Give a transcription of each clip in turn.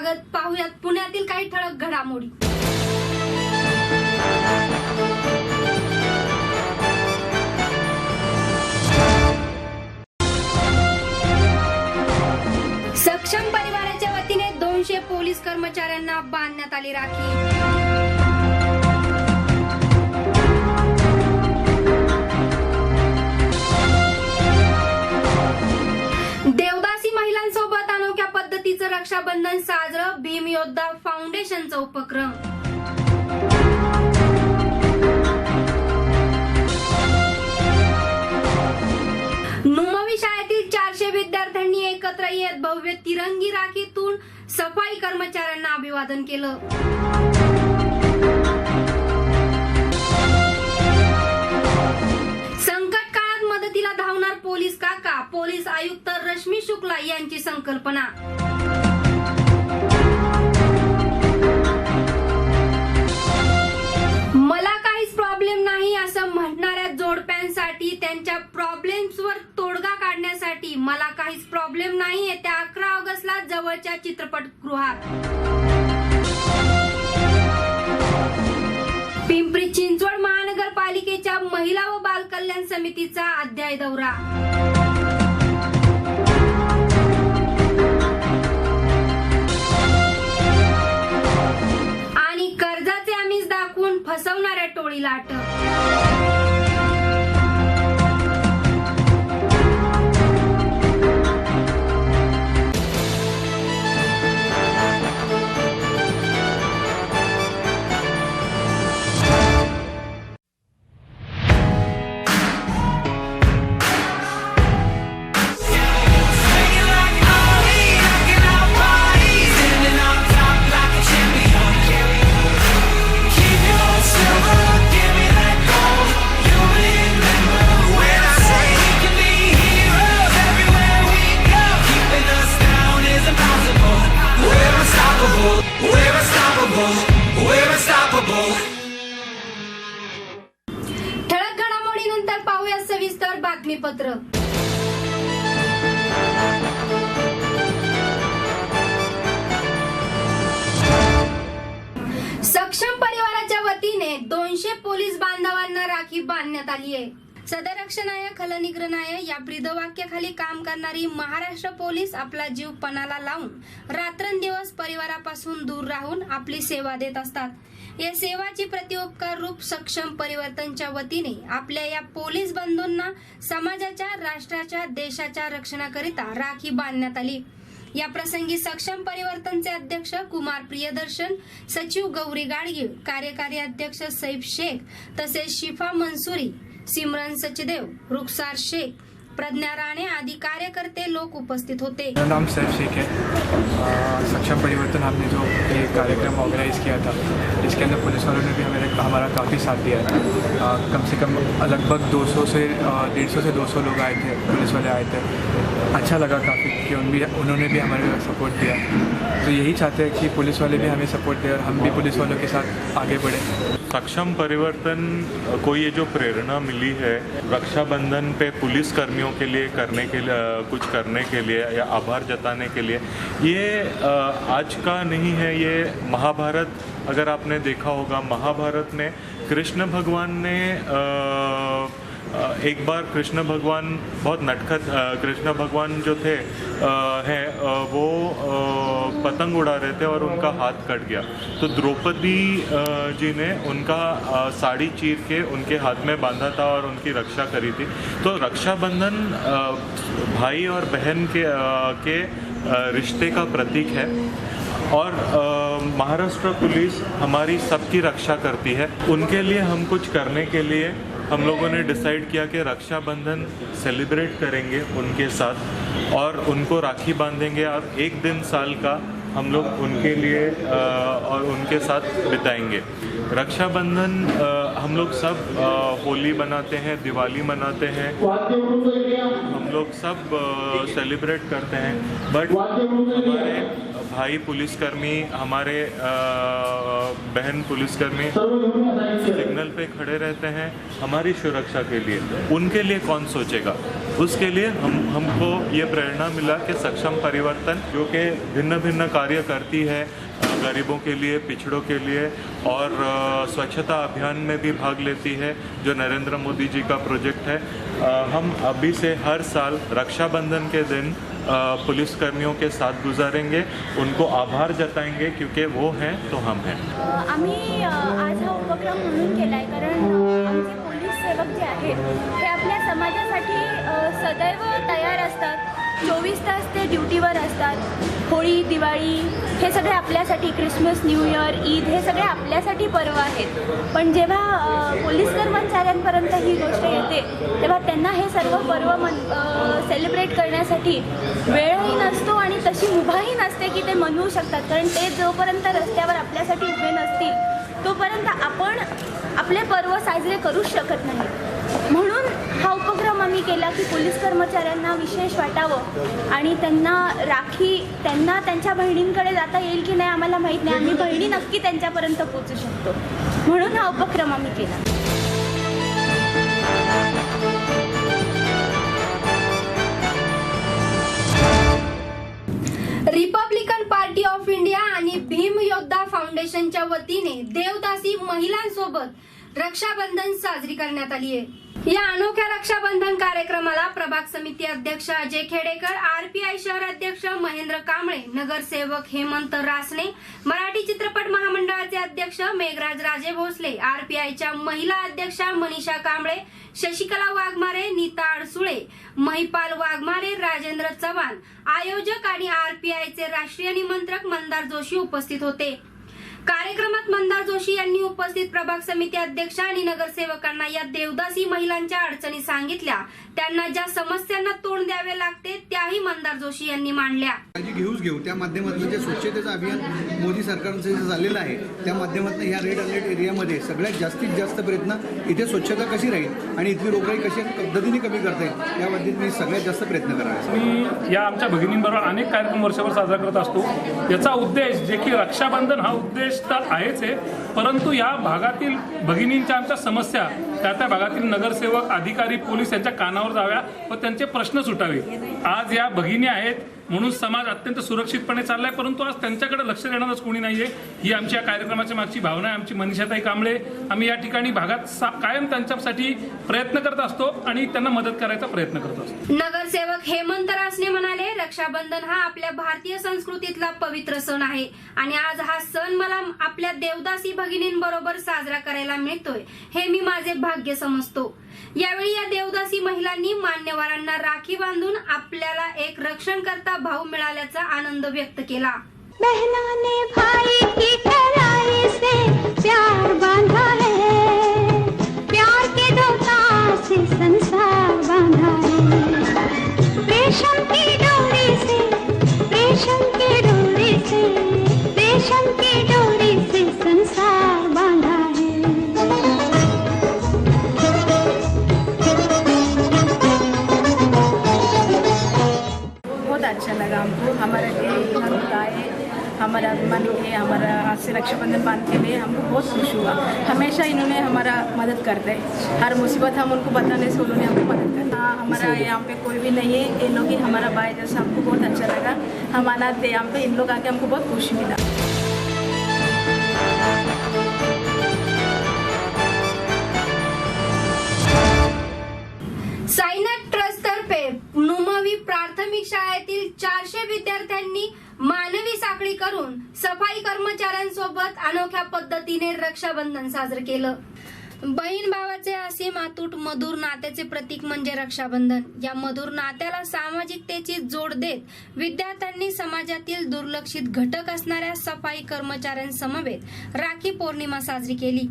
स्वागत. पाहुयात पुण्यातील काही ठळक घडामोडी. सक्षम परिवाराच्या वतीने 200 पोलीस कर्मचाऱ्यांना बांधण्यात आली राखी. देवदासी महिलांसोबत अनोख्या पद्धतीचं रक्षाबंधन साजरं. भीम योद्धा फाउंडेशनचा उपक्रम. नुमवी शाळेतील 400 विद्यार्थ्यांनी एकत्र येत भव्य तिरंगी राखीतून सफाई कर्मचाऱ्यांना अभिवादन केलं. संकट काळात मदतीला धावणार पोलीस काका. पोलीस आयुक्त रश्मी शुक्ला यांची संकल्पना. मला काहीच प्रॉब्लेम नाही असं म्हणणाऱ्या जोडप्यांसाठी त्यांच्या प्रॉब्लेम्सवर तोडगा काढण्यासाठी मला काहीच प्रॉब्लेम नाही येत्या 11 ऑगस्टला जवळच्या चित्रपटगृहात. पिंपरी चिंचवड महानगरपालिकेच्या महिला व बाल कल्याण समितीचा अध्याय दौरा. आणि कर्जाचे आमिष दाखवून फसवणाऱ्या टोळीला अटक. ठळक घडामोडीनंतर पाहूया सविस्तर बातमीपत्र. सक्षम परिवाराच्या वतीने 200 पोलीस बांधवांना राखी बांधण्यात आली आहे. सदरक्षणाय खलनिग्रहणाय या ब्रीदवाक्याखाली काम करणारी महाराष्ट्र पोलीस आपला जीव पणाला लावून रात्रंदिवस परिवारापासून दूर राहून आपली सेवा देत असतात. या सेवाची प्रतिउपकार रूप सक्षम परिवर्तनच्या वतीने आपल्या या पोलीस बंधूंना समाजाच्या, राष्ट्राच्या, देशाच्या रक्षणाकरिता राखी बांधण्यात आली. या प्रसंगी सक्षम परिवर्तनचे अध्यक्ष कुमार प्रियदर्शन, सचिव गौरी गाडगीळ, कार्यकारी अध्यक्ष सैफ शेख तसेच शिफा मंसूरी, सिमरन सचदेव, रुखसार शेख, प्रज्ञा राणे आदि कार्यकर्ते लोग उपस्थित होते. मेरा नाम सैफ शेख है. सक्षम परिवर्तन हमने जो ये कार्यक्रम ऑर्गेनाइज़ किया था, इसके अंदर पुलिस वालों ने भी हमारा काफ़ी साथ दिया है. कम से कम लगभग 200 से 150 से 200 लोग आए थे, पुलिस वाले आए थे. अच्छा लगा काफ़ी कि उन्होंने भी हमारे सपोर्ट दिया. तो यही चाहते हैं कि पुलिस वाले भी हमें सपोर्ट दें और हम भी पुलिस वालों के साथ आगे बढ़ें. सक्षम परिवर्तन को ये जो प्रेरणा मिली है रक्षाबंधन पे पुलिस कर्मियों के लिए कुछ करने के लिए या आभार जताने के लिए, ये आज का नहीं है. ये महाभारत अगर आपने देखा होगा, महाभारत में कृष्ण भगवान ने एक बार कृष्ण भगवान बहुत नटखट, कृष्ण भगवान जो थे वो पतंग उड़ा रहे थे और उनका हाथ कट गया. तो द्रौपदी जी ने उनका साड़ी चीर के उनके हाथ में बांधा था और उनकी रक्षा करी थी. तो रक्षाबंधन भाई और बहन के रिश्ते का प्रतीक है और महाराष्ट्र पुलिस हमारी सबकी रक्षा करती है. उनके लिए हम कुछ करने के लिए हम लोगों ने डिसाइड किया कि रक्षाबंधन सेलिब्रेट करेंगे उनके साथ और उनको राखी बांधेंगे और एक दिन साल का हम लोग उनके लिए और उनके साथ बिताएंगे. रक्षाबंधन हम लोग सब होली मनाते हैं, दिवाली मनाते हैं, हम लोग सब सेलिब्रेट करते हैं, बट हमारे भाई पुलिसकर्मी, हमारे बहन पुलिसकर्मी सिग्नल पे खड़े रहते हैं हमारी सुरक्षा के लिए, उनके लिए कौन सोचेगा? उसके लिए हमको ये प्रेरणा मिला कि सक्षम परिवर्तन जो कि भिन्न भिन्न कार्य करती है गरीबों के लिए, पिछड़ों के लिए और स्वच्छता अभियान में भी भाग लेती है, जो नरेंद्र मोदी जी का प्रोजेक्ट है। हम अभी से हर साल रक्षाबंधन के दिन पुलिसकर्मियों के साथ गुजारेंगे, उनको आभार जताएंगे क्योंकि वो हैं तो हम हैं। आम्ही आज हा उपक्रम म्हणून केला आहे कारण आमचे पोलीस सेवक जे आहेत ते आपल्या समाजासाठी सदैव तयार असतात, 24 तास ते ड्युटीवर असतात। होळी, दिवाळी हे सगळे आपल्यासाठी, क्रिसमस, न्यू इयर, ईद हे सगळे आपल्यासाठी पर्व आहेत। पण जेव्हा पोलीस कर्मचाऱ्यांपर्यंत ही गोष्ट येते तेव्हा त्यांना हे सर्व पर्व सेलिब्रेट करण्यासाठी वेळही नसतो आणि तशी मुभाही नसते की ते मनवू शकतात, कारण ते जोपर्यंत रस्त्यावर आपल्यासाठी उभे नसतील तोपर्यंत आपण आपले पर्व साजरे करूच शकत नाही। म्हणून हा उपक्रम आम्ही केला की पोलीस कर्मचाऱ्यांना विशेष वाटावं आणि त्यांना राखी त्यांना त्यांच्या बहिणींकडे जाता येईल की नाही आम्हाला माहीत नाही, आम्ही बहिणी नक्की त्यांच्यापर्यंत पोहोचू शकतो, म्हणून हा उपक्रम आम्ही केला। रिपब्लिकन पार्टी ऑफ इंडिया आणि भीम योद्धा फाउंडेशनच्या वतीने देवदासी महिलांसोबत रक्षाबंधन साजरी करण्यात आली आहे। या अनोख्या रक्षाबंधन कार्यक्रमाला प्रभाग समिती अध्यक्ष अजय खेडेकर, आरपीआय शहर अध्यक्ष महेंद्र कांबळे, नगरसेवक हेमंत रासने, मराठी चित्रपट महामंडळाचे अध्यक्ष मेघराज राजे भोसले, आरपीआयच्या महिला अध्यक्षा मनीषा कांबळे, शशिकला वाघमारे, नीता अडसुळे, महिपाल वाघमारे, राजेंद्र चव्हाण, आयोजक आणि आरपीआयचे राष्ट्रीय निमंत्रक मंदार जोशी उपस्थित होते। कार्यक्रमात मंदार जोशी यांनी उपस्थित प्रभाग समिती अध्यक्ष आणि नगरसेवकांना या देवदासी महिलांच्या अडचणी सांगितल्या, त्यांना ज्या समस्यांना तोंड द्यावे लागते त्याही मंदार जोशी यांनी मांडल्या। घेऊ त्या माध्यमातून जे स्वच्छतेचं अभियान मोदी सरकारचं जे झालेलं आहे त्या माध्यमातून ह्या रेड अलर्ट एरियामध्ये सगळ्यात जास्तीत जास्त प्रयत्न इथे स्वच्छता कशी राहील आणि इथली रोगराई कशी पद्धतीने कमी करता येईल याबाबतीत मी सगळ्यात जास्त प्रयत्न करणार आहे। मी या आमच्या भगिनींबरोबर अनेक कार्यक्रम वर्षभर साजरा करत असतो। याचा उद्देश जे की रक्षाबंधन हा उद्देश तर आहेच आहे, परंतु या भागातील भगिनींच्या आमच्या समस्या त्या भागातील नगरसेवक, अधिकारी, पोलीस यांच्या कानावर जाव्या व त्यांचे प्रश्न सुटावे। आज या भगिनी आहेत म्हणून समाज अत्यंत सुरक्षितपणे चाललाय, परंतु आज त्यांच्याकडे लक्ष देणारच कोणी नाहीये, ही आमच्या कार्यक्रमाच्या मागची भावना आहे। आमची मनीषाताई कांबळे, आम्ही या ठिकाणी भागात कायम त्यांच्यासाठी प्रयत्न करत असतो आणि त्यांना मदत करायचा प्रयत्न करत असतो। नगरसेवक हेमंत रासने म्हणाले, रक्षाबंधन हा आपल्या भारतीय संस्कृतीतला पवित्र सण आहे आणि आज हा सण मला आपल्या देवदासी भगिनींबरोबर साजरा करायला मिळतोय हे मी माझे भाग्य समजतो। यावेळी या देवदासी महिलांनी मान्यवरांना राखी बांधून आपल्याला एक रक्षणकर्ता भाऊ मिळाल्याचा आनंद व्यक्त केला। बहना ने भाई की कलाई से प्यार बांधा है, प्यार के दो तार से संसार बांधा है, रेशम की डोरी से, रेशम की डोरी से, रेशम की डोरी से संसार बांधा है। बहुत अच्छा लगा हमको, हमारा हम आए, हमारा अभिमान है, हमारा आज से रक्षाबंधन बांधने में हमको बहुत खुश हुआ। हमेशा इन्होंने हमारा मदद करते हैं, हर मुसीबत हम उनको बताने से उन्होंने हमको मदद करता। हमारा यहाँ पे कोई भी नहीं है, ये लोग ही हमारा भाई जैसा, हमको बहुत अच्छा लगा। हम अनाथ थे यहाँ पे, इन लोग आके हमको बहुत खुशी मिला। साईनाथ ट्रस्ट तर्फे नुमवी प्राथमिक शाळेतील 400 विद्यार्थ्यांनी मानवी साखळी करून सफाई कर्मचाऱ्यांसोबत अनोख्या पद्धतीने रक्षाबंधन साजरे केलं। बहीण भावाचे असीम अतूट मधुर नात्याचे प्रतीक म्हणजे रक्षाबंधन। या मधुर नात्याला सामाजिकतेची जोड देत विद्यार्थ्यांनी समाजातील दुर्लक्षित घटक असणाऱ्या सफाई कर्मचाऱ्यांसमवेत राखी पौर्णिमा साजरी केली।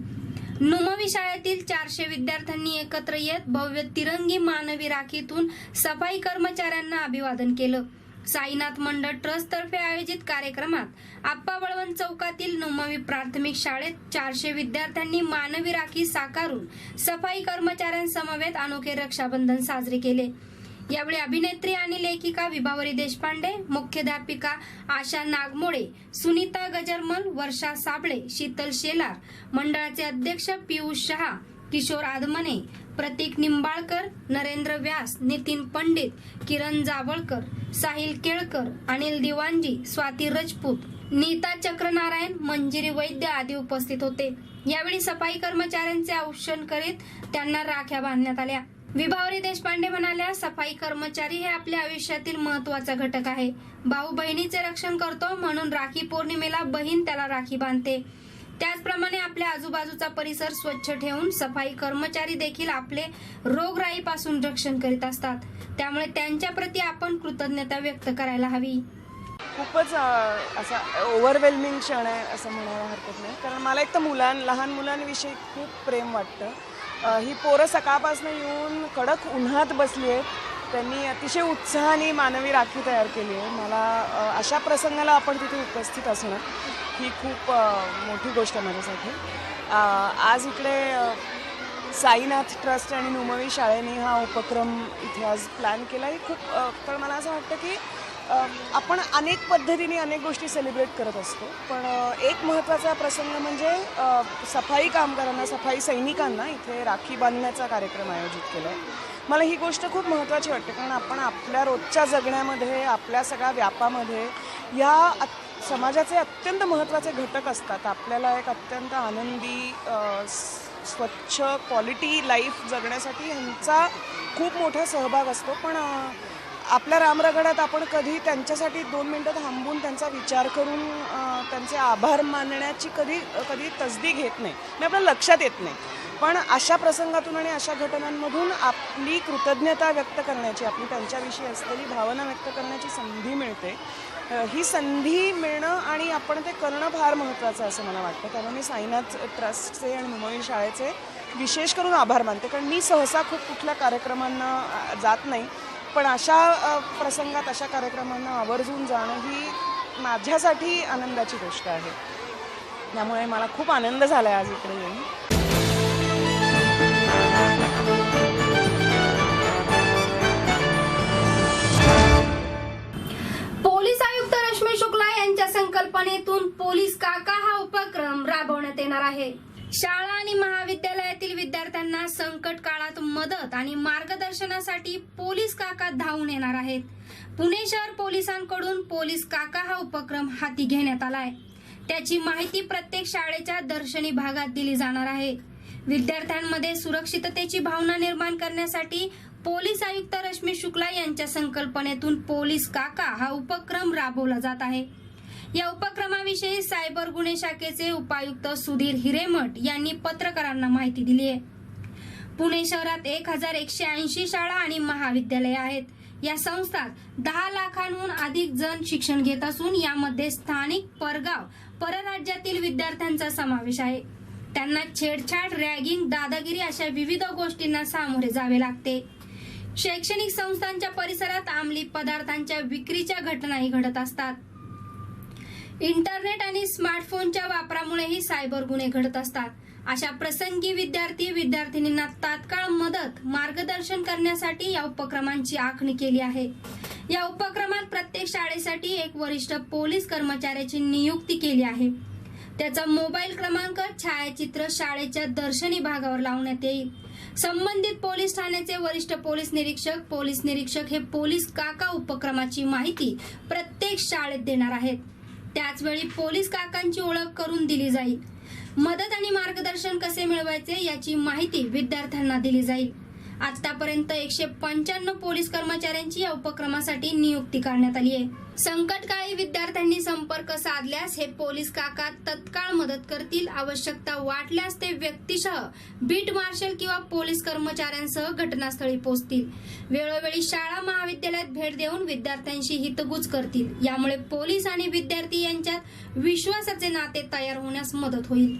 नुमवी शाळेतील 400 विद्यार्थ्यांनी एकत्र येत भव्य तिरंगी मानवी राखीतून सफाई कर्मचाऱ्यांना अभिवादन केलं। साईनाथ मंडळ ट्रस्ट तर्फे आयोजित कार्यक्रमात आप्पा बळवंत चौकातील नुमवी प्राथमिक शाळेत 400 विद्यार्थ्यांनी मानवी राखी साकारून सफाई कर्मचाऱ्यांसमवेत अनोखे रक्षाबंधन साजरे केले। यावेळी अभिनेत्री आणि लेखिका विभावरी देशपांडे, मुख्याध्यापिका आशा नागमोडे, सुनीता गजरमल, वर्षा साबळे, शीतल शेलार, मंडळाचे अध्यक्ष पियुष शहा, किशोर आदमने, प्रतीक निंबाळकर, नरेंद्र व्यास, नितीन पंडित, किरण जावळकर, साहिल केळकर, अनिल दिवांजी, स्वाती राजपूत, नीता चक्रनारायण, मंजिरी वैद्य आदी उपस्थित होते. यावेळी सफाई कर्मचाऱ्यांचे औक्षण करीत त्यांना राख्या बांधण्यात आल्या. विभावरी देशपांडे म्हणाल्या, सफाई कर्मचारी हे आपल्या आयुष्यातील महत्त्वाचा घटक आहे. भाऊ बहिणीचे रक्षण करतो म्हणून राखी पौर्णिमेला बहीण त्याला राखी बांधते. त्याचप्रमाणे आपल्या आजूबाजूचा परिसर स्वच्छ ठेवून सफाई कर्मचारी देखील आपले रोगराईपासून रक्षण करीत असतात. त्यामुळे त्यांच्या प्रती आपण कृतज्ञता व्यक्त करायला हवी. खूपच असा ओव्हरवेल्मिंग क्षण आहे असं म्हणायला हरकत नाही. कारण मला एक तर लहान मुलांविषयी खूप प्रेम वाटतं. ही पोरं सकाळपासून येऊन कडक उन्हात बसली आहेत. त्यांनी अतिशय उत्साहाने मानवी राखी तयार केली आहे. मला अशा प्रसंगाला आपण तिथे उपस्थित असणं ही खूप मोठी गोष्ट आहे माझ्यासाठी. आज इकडे साईनाथ ट्रस्ट आणि नुमवी शाळेने हा उपक्रम इथे आज प्लॅन केला. ही खूप तर मला असं वाटतं की आपण अनेक पद्धतीने अनेक गोष्टी सेलिब्रेट करत असतो, पण एक महत्त्वाचा प्रसंग म्हणजे सफाई कामगारांना, सफाई सैनिकांना इथे राखी बांधण्याचा कार्यक्रम आयोजित केला आहे. मला ही गोष्ट खूप महत्त्वाची वाटते, कारण आपण आपल्या रोजच्या जगण्यामध्ये, आपल्या सगळ्या व्यापामध्ये या समाजाचे अत्यंत महत्त्वाचे घटक असतात. आपल्याला एक अत्यंत आनंदी, स्वच्छ क्वालिटी लाईफ जगण्यासाठी ह्यांचा खूप मोठा सहभाग असतो. पण आपल्या रामरगडात आपण कधी त्यांच्यासाठी 2 मिनटं थांबून त्यांचा विचार करून त्यांचे आभार मानण्याची कधी तसदी घेत नाही, आपल्याला लक्षात येत नाही. पण अशा प्रसंगातून आणि अशा घटनांमधून आपली कृतज्ञता व्यक्त करण्याची, आपली त्यांच्याविषयी असलेली भावना व्यक्त करण्याची संधी मिळते. ही संधी मिळणं आणि आपण ते करणं फार महत्त्वाचं असं मला वाटतं. त्यामुळे मी साईनाथ ट्रस्टचे आणि नुमवी शाळेचे विशेष करून आभार मानते. कारण मी सहसा खूप कुठल्या कार्यक्रमांना जात नाही, पण अशा प्रसंगात, अशा कार्यक्रमांना आवर्जून जाणं ही माझ्यासाठी आनंदाची गोष्ट आहे. त्यामुळे मला खूप आनंद झाला आहे आज इकडे येऊन. पोलीस आयुक्त रश्मी शुक्ला यांच्या संकल्पनेतून पोलीस काका हा उपक्रम राबवण्यात येणार आहे. शाळा आणि महाविद्यालयातील विद्यार्थ्यांना संकट काळात मदत आणि मार्गदर्शनासाठी पोलीस काका धावून येणार आहेत. पुणे शहर पोलिसांकडून पोलीस काका हा उपक्रम हाती घेण्यात आलाय. त्याची माहिती प्रत्येक शाळेच्या दर्शनी भागात दिली जाणार आहे. विद्यार्थ्यांमध्ये सुरक्षिततेची भावना निर्माण करण्यासाठी पोलीस आयुक्त रश्मी शुक्ला यांच्या संकल्पनेतून पोलीस काका हा उपक्रम राबवला जात आहे. या उपक्रमाविषयी सायबर गुन्हे शाखेचे उपायुक्त सुधीर हिरेमठ यांनी पत्रकारांना माहिती दिली आहे. पुणे शहरात 1180 शाळा आणि महाविद्यालये आहेत. या संस्थात 10 लाखांहून अधिक जण शिक्षण घेत असून यामध्ये स्थानिक, परगाव, परराज्यातील विद्यार्थ्यांचा समावेश आहे. त्यांना छेडछाड, रॅगिंग, दादागिरी अशा विविध गोष्टींना सामोरे जावे लागते. शैक्षणिक संस्थांच्या परिसरात अंमली पदार्थांच्या विक्रीच्या घटनाही घडत असतात. इंटरनेट आणि स्मार्टफोनच्या वापरामुळेही सायबर गुन्हे घडत असतात. अशा प्रसंगी विद्यार्थींना तात्काळ मदत, मार्गदर्शन करण्यासाठी या उपक्रमांची आखणी केली आहे. या उपक्रमात प्रत्येक शाळेसाठी एक वरिष्ठ पोलीस कर्मचाऱ्याची नियुक्ती केली आहे. त्याचा मोबाईल क्रमांक, छायाचित्र शाळेच्या दर्शनी भागावर लावण्यात येईल. संबंधित पोलीस ठाण्याचे वरिष्ठ पोलीस निरीक्षक हे पोलीस काका उपक्रमाची माहिती प्रत्येक शाळेत देणार आहेत. त्याचवेळी पोलीस काकांची ओळख करून दिली जाईल. मदत आणि मार्गदर्शन कसे मिळवायचे याची माहिती विद्यार्थ्यांना दिली जाईल. आतापर्यंत 195 पोलीस कर्मचाऱ्यांची या उपक्रमासाठी नियुक्ती करण्यात आली आहे. संकटकाळी विद्यार्थ्यांनी संपर्क साधल्यास हे पोलीस काका तत्काळ मदत करतील. आवश्यकता वाटल्यास ते व्यक्तिशः बीट मार्शल किंवा पोलीस कर्मचाऱ्यांसह घटनास्थळी पोहोचतील. वेळोवेळी शाळा महाविद्यालयात भेट देऊन विद्यार्थ्यांशी हितगुज करतील. यामुळे पोलीस आणि विद्यार्थी यांच्यात विश्वासाचे नाते तयार होण्यास मदत होईल.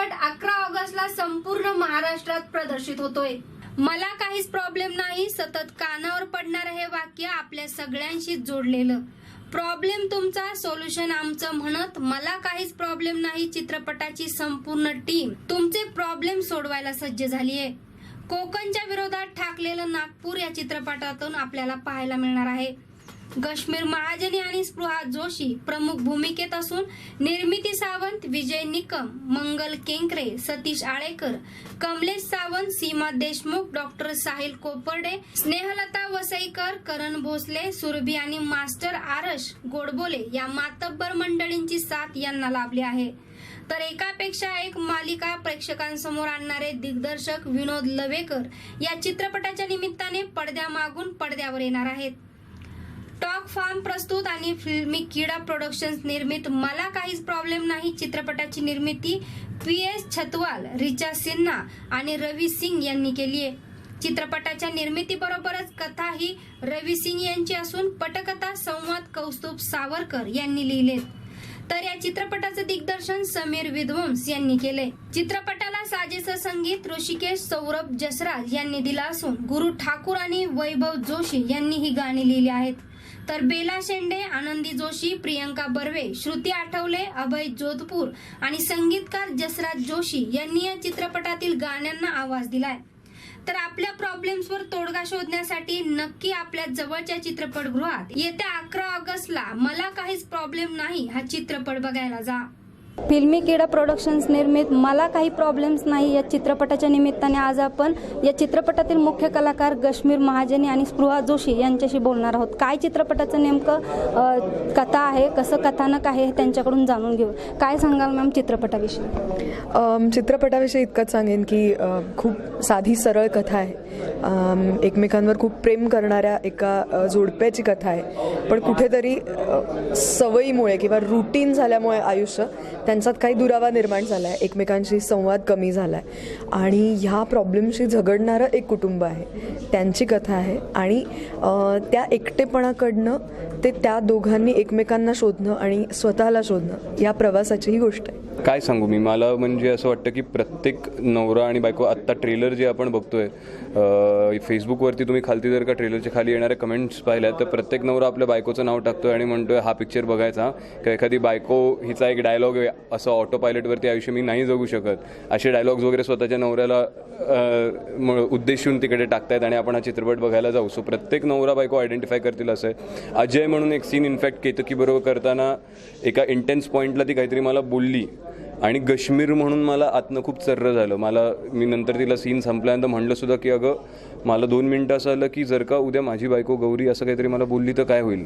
चित्रपट 11 ऑगस्टला संपूर्ण महाराष्ट्रात प्रदर्शित होतोय. मला काहीच प्रॉब्लेम नाही, सतत कानावर पडणारं हे वाक्य आपल्या सगळ्यांशी जोडलेलं. प्रॉब्लेम तुमचा, सोल्युशन आमचं म्हणत मला काहीच प्रॉब्लेम नाही चित्रपटाची संपूर्ण टीम तुमचे प्रॉब्लेम सोडवायला सज्ज झालीये. कोकणच्या विरोधात ठाकलेलं नागपूर या चित्रपटातून आपल्याला पाहायला मिळणार आहे. कश्मीर महाजनी आणि स्पृहा जोशी प्रमुख भूमिकेत असून निर्मिती सावंत, विजय निकम, मंगल केंकरे, सतीश आळेकर, कमलेश सावंत, सीमा देशमुख, डॉक्टर साहिल कोपर्डे, स्नेहलता वसईकर, करण भोसले, सुरभी आणि मास्टर आरश गोडबोले या मातब्बर मंडळींची साथ यांना लाभली आहे. तर एकापेक्षा एक मालिका प्रेक्षकांसमोर आणणारे दिग्दर्शक विनोद लवेकर या चित्रपटाच्या निमित्ताने पडद्यामागून पडद्यावर येणार आहेत. टॉक फार्म प्रस्तुत आणि फिल्मी कीडा प्रोडक्शन्स निर्मित मला काहीच प्रॉब्लेम नाही चित्रपटाची निर्मिती PS छतवाल, रिचा सिन्हा आणि रवी सिंग यांनी केली आहे. चित्रपटाच्या निर्मितीबरोबरच कथा ही रवी सिंग यांची असून पटकथा संवाद कौस्तुभ सावरकर यांनी लिहिलेत. तर या चित्रपटाचं दिग्दर्शन समीर विध्वंस यांनी केले. चित्रपटाला साजेसं संगीत ऋषिकेश सौरभ जसराज यांनी दिलं असून गुरु ठाकूर आणि वैभव जोशी यांनी ही गाणी लिहिली आहेत. तर बेला शेंडे, आनंदी जोशी, प्रियंका बर्वे, श्रुती आठवले, अभय जोधपूर आणि संगीतकार जसराज जोशी यांनी या चित्रपटातील गाण्यांना आवाज दिलाय. तर आपल्या प्रॉब्लेम्सवर तोडगा शोधण्यासाठी नक्की आपल्या जवळच्या चित्रपटगृहात येत्या 11 ऑगस्टला मला काहीच प्रॉब्लेम नाही हा चित्रपट बघायला जा. फिल्मी कीडा प्रोडक्शन्स निर्मित मला काही प्रॉब्लेम्स नाही या चित्रपटाच्या निमित्ताने आज आपण या चित्रपटातील मुख्य कलाकार कश्मीर महाजनी आणि स्पृहा जोशी यांच्याशी बोलणार आहोत. काय चित्रपटाचं नेमकं कथा आहे, कसं कथानक आहे हे त्यांच्याकडून जाणून घेऊ. काय सांगाल मॅम चित्रपटाविषयी? चित्रपटाविषयी इतकंच सांगेन की खूप साधी सरळ कथा आहे. एकमेकांवर खूप प्रेम करणाऱ्या एका जोडप्याची कथा आहे. पण कुठेतरी सवयीमुळे किंवा रुटीन झाल्यामुळे आयुष्य त्यांच्यात काही दुरावा निर्माण झाला आहे, एकमेकांशी संवाद कमी झाला आहे आणि ह्या प्रॉब्लेमशी झगडणारं एक कुटुंब आहे, त्यांची कथा आहे. आणि त्या एकटेपणाकडनं ते त्या दोघांनी एकमेकांना शोधणं आणि स्वतःला शोधणं या प्रवासाची ही गोष्ट आहे. काय सांगू मी, मला म्हणजे असं वाटतं की प्रत्येक नवरा आणि बायको, आत्ता ट्रेलर जे आपण बघतोय फेसबुकवरती, तुम्ही खालती जर का ट्रेलरच्या खाली येणारे कमेंट्स पाहिल्या तर प्रत्येक नवरा आपल्या बायकोचं नाव टाकतोय आणि म्हणतोय हा पिक्चर बघायचा. का एखादी बायको हिचा एक डायलॉग आहे, असं ऑटो पायलटवरती आयुष्य मी नाही जगू शकत, असे डायलॉग्स वगैरे स्वतःच्या नवऱ्याला उद्देशून तिकडे टाकतायत आणि आपण हा चित्रपट बघायला जाऊ. सो प्रत्येक नवरा बायको आयडेंटिफाय करतील असं आहे. अजय म्हणून एक सीन इनफॅक्ट केतकी बरोबर करताना एका इंटेन्स पॉईंटला ती काहीतरी मला बोलली आणि कश्मीर म्हणून मला आतनं खूप चर्र झालं. मी नंतर तिला सीन संपल्यानंतर म्हणलं सुद्धा की अगं मला 2 मिनटं असं आलं की जर का उद्या माझी बायको गौरी असं काहीतरी मला बोलली तर काय होईल,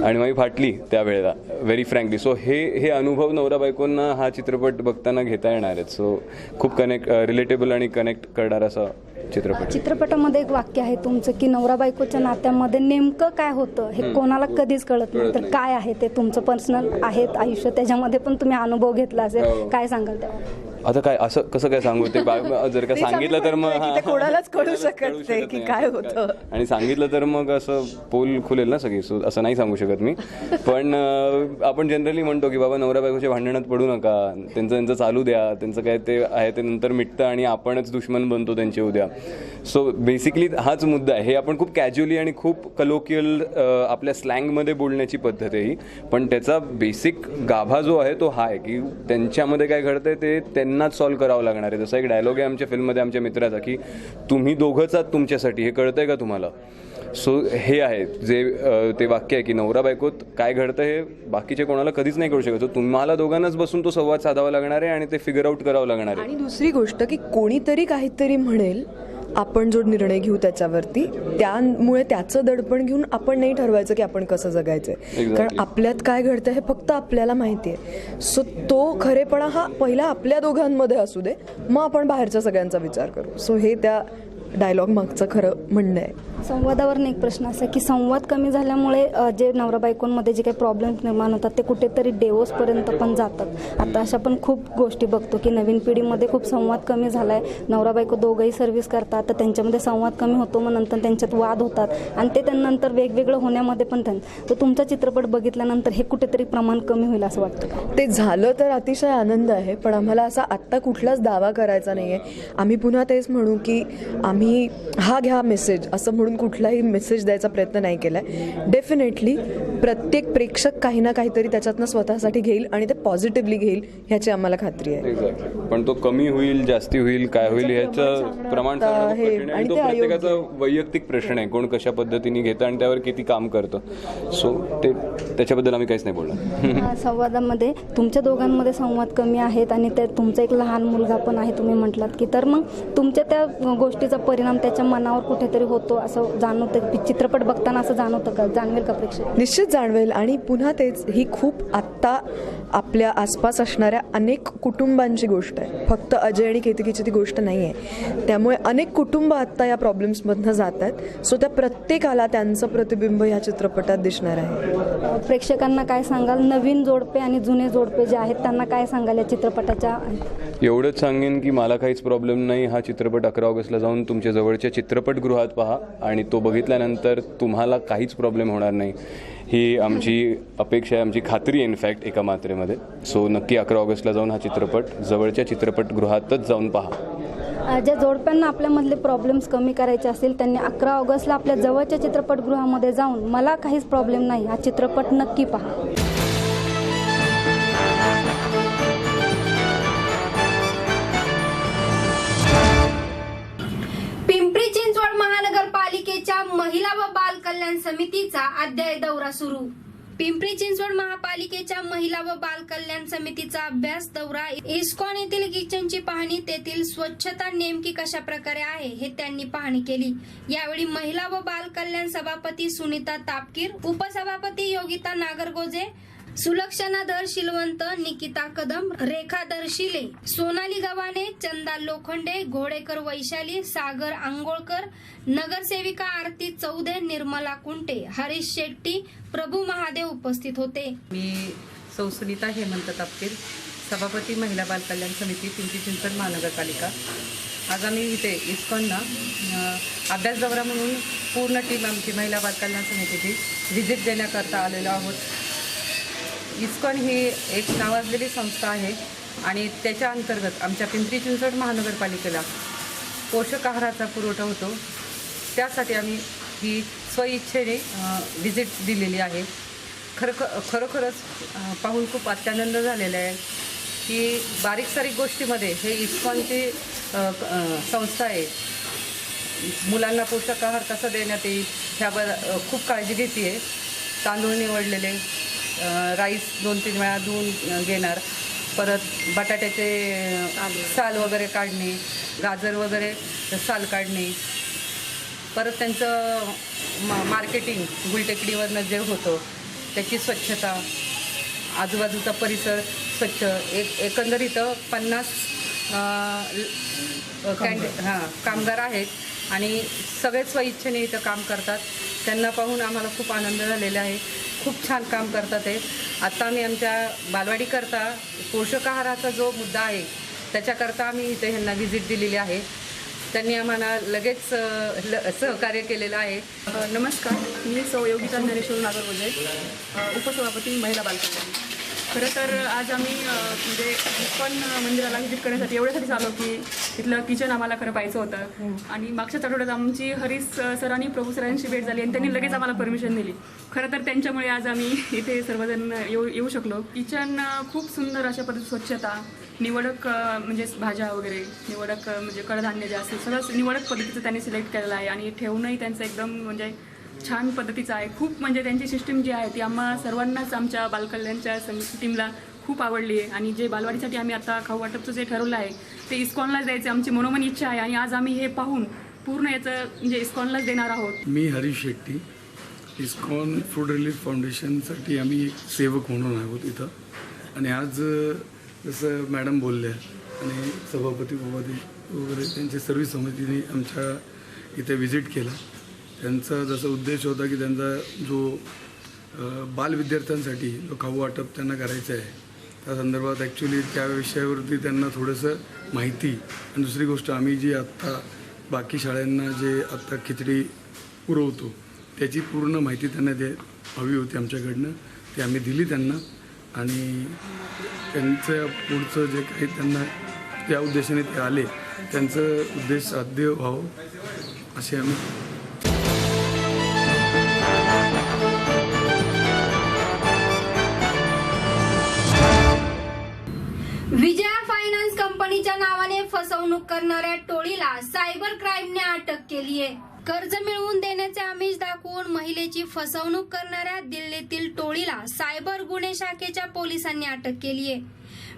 आणि माझी फाटली त्यावेळेला व्हेरी फ्रँकली. सो हे अनुभव नवरा बायकोंना हा चित्रपट बघताना घेता येणार आहेत. सो खूप रिलेटेबल आणि कनेक्ट करणारा असा चित्रपट. चित्रपटामध्ये एक वाक्य आहे तुमचं की नवरा बायकोच्या नात्यामध्ये नेमकं काय होतं हे कोणाला कधीच कळत नाही. तर काय आहे ते तुमचं पर्सनल आहे आयुष्य, त्याच्यामध्ये पण तुम्ही अनुभव घेतला असेल, काय सांगाल तेव्हा? आता काय असं कसं काय सांगू ते जर का सांगितलं तर मग कोणालाच कळू शकत नाही की काय होतं, आणि सांगितलं तर मग असं पोल खुलेल ना सगळी. सो असं नाही सांगू शकत मी. पण आपण जनरली म्हणतो की बाबा नवरा बायकोच्या भांडणात पडू नका, त्यांचं चालू द्या, त्यांचं काय ते आहे ते नंतर मिटतं आणि आपणच दुश्मन बनतो त्यांचे उद्या. सो बेसिकली हाच मुद्दा आहे. हे आपण खूप कॅज्युअली आणि खूप कलोकियल आपल्या स्लँगमध्ये बोलण्याची पद्धत आहे ही, पण त्याचा बेसिक गाभा जो आहे तो हा आहे की त्यांच्यामध्ये काय घडतंय ते त्यांनाच सॉल्व्ह करावं लागणार आहे. जसा एक डायलॉग आहे आमच्या फिल्ममध्ये आमच्या मित्राचा की तुम्ही दोघंच आहात तुमच्यासाठी, हे कळतंय का तुम्हाला? सो हे आहे जे ते वाक्य आहे की नवरा बायकोत काय घडतं हे बाकीचे कोणाला कधीच नाही कळू शकत. तुम्हाला दोघांनाच बसून तो संवाद साधावा लागणार आहे आणि ते फिगर आउट करावं लागणार आहे. आणि दुसरी गोष्ट की कोणीतरी काहीतरी म्हणेल, आपण जो निर्णय घेऊ त्याच्यावरती, त्यामुळे त्याचं दडपण घेऊन आपण नाही ठरवायचं की आपण कसं जगायचंय. कारण आपल्यात काय घडतं हे फक्त आपल्याला माहिती आहे. सो तो खरेपणा हा पहिला आपल्या दोघांमध्ये असू दे, मग आपण बाहेरच्या सगळ्यांचा विचार करू. सो हे त्या डायलॉग मागचं खरं म्हणणं आहे. संवादावरून एक प्रश्न असा की संवाद कमी झाल्यामुळे जे नवरा बायकोंमध्ये जे काही प्रॉब्लेम्स निर्माण होतात ते कुठेतरी डिवोर्सपर्यंत पण जातात. आता अशा पण खूप गोष्टी बघतो की नवीन पिढीमध्ये खूप संवाद कमी झाला आहे. नवरा बायको दोघंही सर्व्हिस करतात तर त्यांच्यामध्ये संवाद कमी होतो, मग नंतर त्यांच्यात वाद होतात आणि ते त्यानंतर वेगवेगळं होण्यामध्ये पण तर तुमचा चित्रपट बघितल्यानंतर हे कुठेतरी प्रमाण कमी होईल असं वाटतं का? ते झालं तर अतिशय आनंद आहे, पण आम्हाला असा आत्ता कुठलाच दावा करायचा नाही आहे. आम्ही पुन्हा तेच म्हणू की आम्ही हा घ्या मेसेज असं म्हणून कुठलाही मेसेज द्यायचा प्रयत्न नाही केला आहे. डेफिनेटली प्रत्येक प्रेक्षक काही ना काहीतरी त्याच्यातनं स्वतःसाठी घेईल आणि ते पॉझिटिव्हली घेईल ह्याची आम्हाला खात्री आहे. एक्झॅक्टली. पण तो कमी होईल, जास्ती होईल, काय होईल ह्याचं प्रमाण सांगणं खूप कठीण आहे आणि तो प्रत्येकाचा वैयक्तिक प्रश्न आहे, कोण कशा पद्धतीने घेतं आणि त्यावर किती काम करतं. सो ते त्याच्याबद्दल आम्ही काहीच नाही बोलणार. संवादामध्ये तुमच्या दोघांमध्ये संवाद कमी आहेत आणि ते तुमचा एक लहान मुलगा पण आहे तुम्ही म्हटलात की, तर मग तुमच्या त्या गोष्टीचा परिणाम त्याच्या मनावर कुठेतरी होतो असं जाणवतं, चित्रपट बघताना असं जाणवतं का, जाणवेल का प्रेक्षक? निश्चित जाणवेल. आणि पुन्हा तेच, ही खूप आत्ता आपल्या आसपास असणाऱ्या अनेक कुटुंबांची गोष्ट आहे, फक्त अजय आणि केतकीची ती गोष्ट नाही आहे. त्यामुळे अनेक कुटुंब आत्ता या प्रॉब्लेम्समधनं जात आहेत. सो त्या प्रत्येकाला त्यांचं प्रतिबिंब या चित्रपटात दिसणार आहे. प्रेक्षकांना काय सांगाल, नवीन जोडपे आणि जुने जोडपे जे आहेत त्यांना काय सांगाल या चित्रपटाच्या? एवढंच सांगेन की मला काहीच प्रॉब्लेम नाही. हा चित्रपट 11 ऑगस्टला जाऊन तुमच्या जवळच्या चित्रपटगृहात पहा आणि तो बघितल्यानंतर तुम्हाला काहीच प्रॉब्लेम होणार नाही, ही आमची अपेक्षा आहे, आमची खात्री आहे इनफॅक्ट एका मात्रेमध्ये. सो नक्की 11 ऑगस्टला जाऊन हा चित्रपट जवळच्या चित्रपटगृहातच जाऊन पहा. ज्या जोडप्यांना आपल्यामधले प्रॉब्लेम्स कमी करायचे असतील त्यांनी 11 ऑगस्टला आपल्या जवळच्या चित्रपटगृहामध्ये जाऊन मला काहीच प्रॉब्लेम नाही हा चित्रपट नक्की पहा. पिंपरी चिंचवड महानगरपालिकेच्या महिला व बाल कल्याण समितीचा अध्याय दौरा सुरू. पिंपरी चिंचवड महापालिकेच्या महिला व बाल कल्याण समितीचा अभ्यास दौरा. इस्कॉन येथील किचनची पाहणी, तेथील स्वच्छता नेमकी कशा प्रकारे आहे हे त्यांनी पाहणी केली. यावेळी महिला व बाल कल्याण सभापती सुनीता तापकीर, उपसभापती योगिता नागरगोजे, सुलक्षणा धर शिलवंत, निकिता कदम, रेखा दर्शिले, सोनाली गव्हाणे, चंदा लोखंडे, घोडेकर वैशाली, सागर आंगोळकर, नगरसेविका आरती चौधे, निर्मला कुंटे, हरीश शेट्टी, प्रभू महादेव उपस्थित होते. मी सौ सुनीता हेमंत तापकीर, सभापती महिला बाल कल्याण समिती पिंपरी चिंचवड महानगरपालिका. आज आम्ही इथे इस्कॉनला अभ्यास दौरा म्हणून पूर्ण टीम आमची महिला बाल कल्याण समितीची व्हिजिट देण्याकरता आलेलो आहोत. इस्कॉन ही एक नावाजलेली संस्था आहे आणि त्याच्या अंतर्गत आमच्या पिंपरी चिंचवड महानगरपालिकेला पोषक आहाराचा पुरवठा होतो. त्यासाठी आम्ही ही स्वइच्छेने व्हिजिट दिलेली आहे. खरोखरच पाहून खूप अत्यानंद झालेला आहे की बारीक सारीक गोष्टीमध्ये हे इस्कॉनची संस्था आहे. मुलांना पोषक आहार कसा देण्यात येईल ह्याबद्दल खूप काळजी घेते आहे. तांदूळ निवडलेले, राईस 2-3 वेळा धुवून घेणार, परत बटाट्याचे साल वगैरे काढणे, गाजर वगैरे साल काढणे, परत त्यांचं मार्केटिंग गुलटेकडीवरनं जे होतं त्याची स्वच्छता, आजूबाजूचा परिसर स्वच्छ. एकंदरीत 50 कामगार आहेत आणि सगळेच स्वइच्छेने इथं काम करतात. त्यांना पाहून आम्हाला खूप आनंद झालेला आहे. खूप छान काम करतात ते. आता आम्ही आमच्या बालवाडीकरता पोषक आहाराचा जो मुद्दा आहे त्याच्याकरता आम्ही इथे ह्यांना व्हिजिट दिलेली आहे. त्यांनी आम्हाला लगेच सहकार्य केलेलं आहे. नमस्कार, मी सौ योगिता ज्ञानेश्वर नागरगोजे, उपसभापती महिला बाल कल्याण. खरं तर आज आम्ही म्हणजे इस्कॉन मंदिराला व्हिजिट करण्यासाठी एवढ्यासाठी आलो की तिथलं किचन आम्हाला खरं पाहायचं होतं. आणि मागच्याच आठवड्यात आमची हरीश सर आणि प्रभू सरांशी भेट झाली आणि त्यांनी लगेच आम्हाला परमिशन दिली. खरं तर त्यांच्यामुळे आज आम्ही इथे सर्वजण येऊ शकलो. किचन खूप सुंदर अशा पद्धती, स्वच्छता, निवडक म्हणजे भाज्या वगैरे, निवडक म्हणजे कडधान्य जे असतील सगळं निवडक पद्धतीचं त्यांनी सिलेक्ट केलेलं आहे आणि ठेवणंही त्यांचं एकदम म्हणजे छान पद्धतीचं आहे. खूप म्हणजे त्यांची सिस्टीम जी आहे ती आम्हा सर्वांनाच आमच्या बालकल्याणच्या टीमला खूप आवडली आहे. आणि जे बालवाडीसाठी आम्ही आता खाऊ वाटपचं जे ठरवलं आहे ते इस्कॉनलाच द्यायचं आमची मनोमन इच्छा आहे आणि आज आम्ही हे पाहून पूर्ण याचं म्हणजे इस्कॉनलाच देणार आहोत. मी Harish Shetty, ISKCON food relief फाउंडेशनसाठी आम्ही एक सेवक म्हणून आहोत इथं. आणि आज जसं मॅडम बोलल्या आणि सभापती वगैरे त्यांच्या सर्व समितीने आमच्या इथे व्हिजिट केला, त्यांचा जसा उद्देश होता की त्यांचा जो बाल विद्यार्थ्यांसाठी जो खाऊ वाटप त्यांना करायचं आहे त्या संदर्भात ॲक्च्युली त्या विषयावरती त्यांना थोडंसं माहिती आणि दुसरी गोष्ट आम्ही जी आत्ता बाकी शाळांना जे आत्ता खिचडी पुरवतो त्याची पूर्ण माहिती त्यांना हवी होती आमच्याकडनं ती आम्ही दिली त्यांना आणि त्यांचं पुढचं जे काही त्यांना त्या उद्देशाने ते आले त्यांचं उद्देश साध्य व्हावं असे आम्ही विजया फायनान्स कंपनीच्या नावाने फसवणूक करणाऱ्या टोळीला सायबर क्राईमने अटक केली आहे. कर्ज मिळवून देण्याचे आमिष दाखवून महिलेची फसवणूक करणाऱ्या दिल्लीतील टोळीला सायबर गुन्हे शाखेच्या पोलिसांनी अटक केली आहे.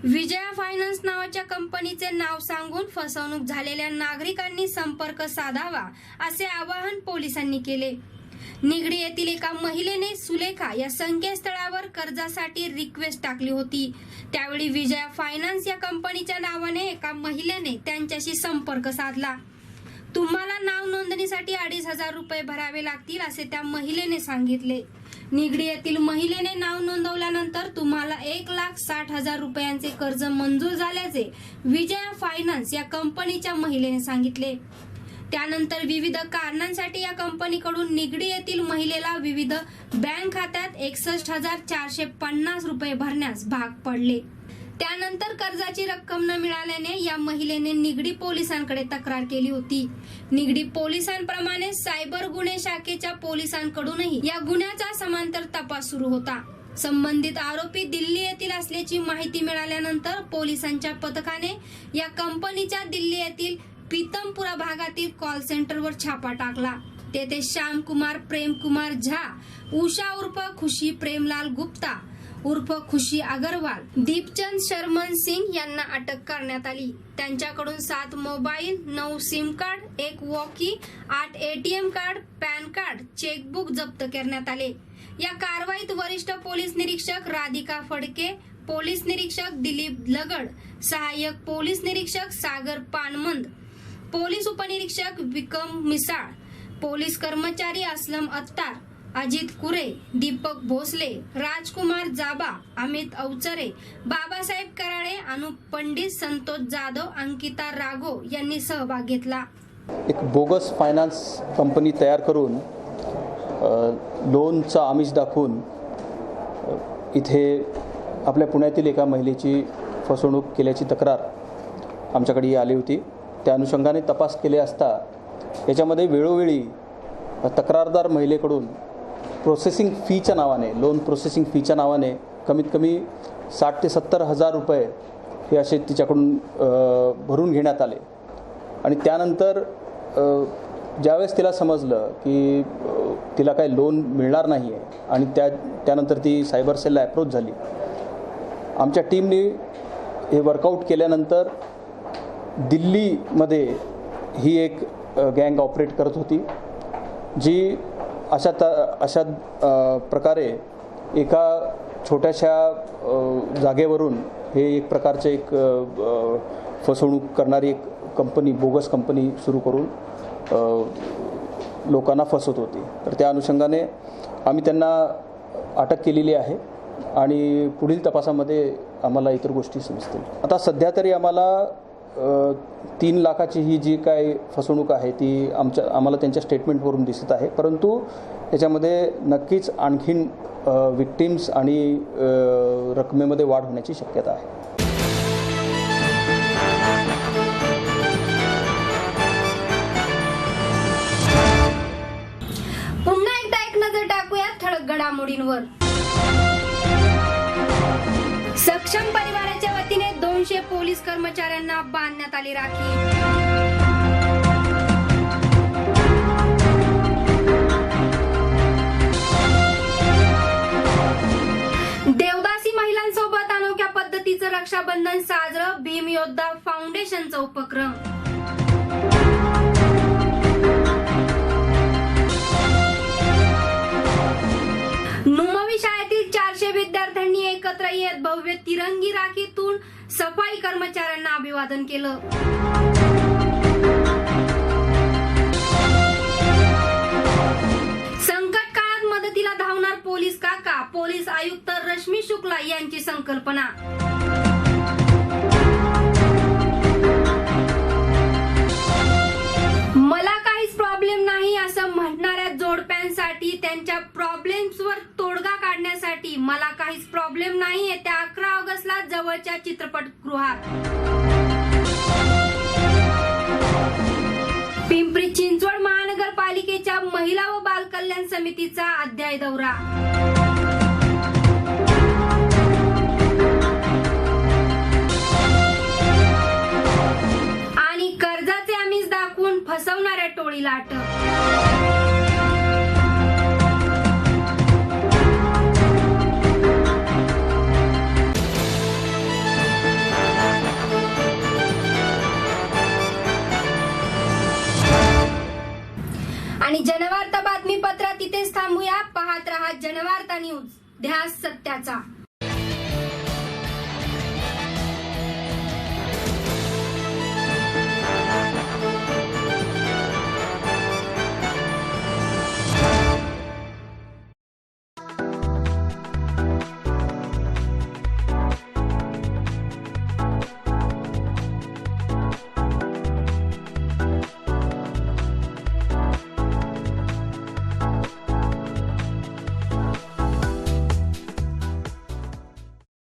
विजया फायनान्स नावाच्या कंपनीचे नाव सांगून फसवणूक झालेल्या नागरिकांनी संपर्क साधावा असे आवाहन पोलिसांनी केले. निगडी येथील एका महिलेने सुलेखा या संकेतस्थळावर कर्जासाठी रिक्वेस्ट टाकली होती. त्यावेळी विजया फायनान्स या कंपनीच्या नावाने एका महिलेने त्यांच्याशी संपर्क साधला. तुम्हाला नाव नोंदणीसाठी 2,500 रुपये भरावे लागतील असे त्या महिलेने सांगितले. निगडी येथील महिलेने नाव नोंदवल्यानंतर तुम्हाला 1,60,000 रुपयांचे कर्ज मंजूर झाल्याचे विजया फायनान्स या कंपनीच्या महिलेने सांगितले. त्यानंतर विविध कारणांसाठी या कंपनीकडून निगडी येथील महिलेला विविध बँक खात्यात 61,450 रुपये भरण्यास भाग पडले. त्यानंतर कर्जाची रक्कम न मिळाल्याने या महिलेने निगडी पोलिसांकडे तक्रार केली होती. निगडी पोलिसांप्रमाणे सायबर गुन्हे शाखेच्या पोलिसांकडूनही या गुन्ह्याचा समांतर तपास सुरू होता. संबंधित आरोपी दिल्ली येथील असल्याची माहिती मिळाल्यानंतर पोलिसांच्या पथकाने या कंपनीच्या दिल्ली येथील पीतमपुरा भागातील कॉल सेंटरवर छापा टाकला. तेथे श्यामकुमार प्रेमकुमार झा, उषा उर्फ खुशी प्रेमलाल गुप्ता उर्फ खुशी अग्रवाल, दीपचंद शर्मन सिंग यांना अटक करण्यात आली. त्यांच्याकडून 7 mobile, 9 SIM card, 1 walkie, 8 ATM card, pan card, chequebook जप्त करण्यात आले. या कारवाईत वरिष्ठ पोलीस निरीक्षक राधिका फडके, पोलीस निरीक्षक दिलीप लगड, सहाय्यक पोलीस निरीक्षक सागर पानमंद, पोलीस उपनिरीक्षक विक्रम मिसाळ, पोलीस कर्मचारी असलम अत्तार, अजित कुरे, दीपक भोसले, राजकुमार जाबा, अमित अवचरे, बाबासाहेब कराळे, अनुप पंडित, संतोष जाधव, अंकिता राघो यांनी सहभाग घेतला. एक बोगस फायनान्स कंपनी तयार करून लोनचा आमिष दाखवून इथे आपल्या पुण्यातील एका महिलेची फसवणूक केल्याची तक्रार आमच्याकडे आली होती. त्या अनुषंगाने तपास केले असता याच्यामध्ये वेळोवेळी तक्रारदार महिलेकडून प्रोसेसिंग फीच्या नावाने, लोन प्रोसेसिंग फीच्या नावाने कमीत कमी 60,000 ते 70,000 रुपये हे असे तिच्याकडून भरून घेण्यात आले. आणि त्यानंतर ज्यावेळेस तिला समजलं की तिला काही लोन मिळणार नाही आहे आणि त्यानंतर ती सायबर सेलला अप्रोच झाली. आमच्या टीमने हे वर्कआउट केल्यानंतर दिल्लीमध्ये ही एक गँग ऑपरेट करत होती जी अशा प्रकारे एका छोट्याशा जागेवरून हे एक प्रकारचे एक फसवणूक करणारी एक कंपनी, बोगस कंपनी सुरू करून लोकांना फसवत होती. तर त्या अनुषंगाने आम्ही त्यांना अटक केलेली आहे आणि पुढील तपासामध्ये आम्हाला इतर गोष्टी समजतील. आता सध्या तरी आम्हाला 3 लाखाची ही जी काय फसवणूक आहे ती आम्हाला त्यांच्या स्टेटमेंटवरून दिसत आहे. परंतु त्याच्यामध्ये नक्कीच आणखीन विक्टिम्स आणि रकमेमध्ये वाढ होण्याची शक्यता आहे. पुन्हा एकदा एक नजर टाकूया ठळक घडामोडींवर. सक्षम परिवाराच्या वतीने 200 पोलीस कर्मचाऱ्यांना बांधण्यात आली राखी. देवदासी महिलांसोबत अनोख्या पद्धतीचं रक्षाबंधन साजरं, भीम योद्धा फाउंडेशनचा उपक्रम. नुमवी शाळेतील 400 विद्यार्थ्यांनी एकत्र येत भव्य तिरंगी राखीतून सफाई कर्मचाऱ्यांना अभिवादन केलं. मदतीला धावणार पोलीस काका, पोलीस आयुक्त रश्मी शुक्ला यांची संकल्पना. मला काहीच प्रॉब्लेम नाही असं म्हणणाऱ्या जोडप्यांसाठी त्यांच्या प्रॉब्लेम्सवर तोडगा काढण्यासाठी मला काहीच प्रॉब्लेम नाही येत्या 11 ऑगस्टला जवळच्या चित्रपटगृहात. पिंपरी चिंचवड महानगरपालिकेच्या महिला व बाल कल्याण समितीचा अध्याय दौरा. आणि कर्जाचे आमिष दाखवून फसवणाऱ्या टोळीला अटक. आणि जनवार्ता बातमीपत्रात तिथेच थांबूया. पाहत रहा जनवार्ता न्यूज, ध्यास सत्याचा.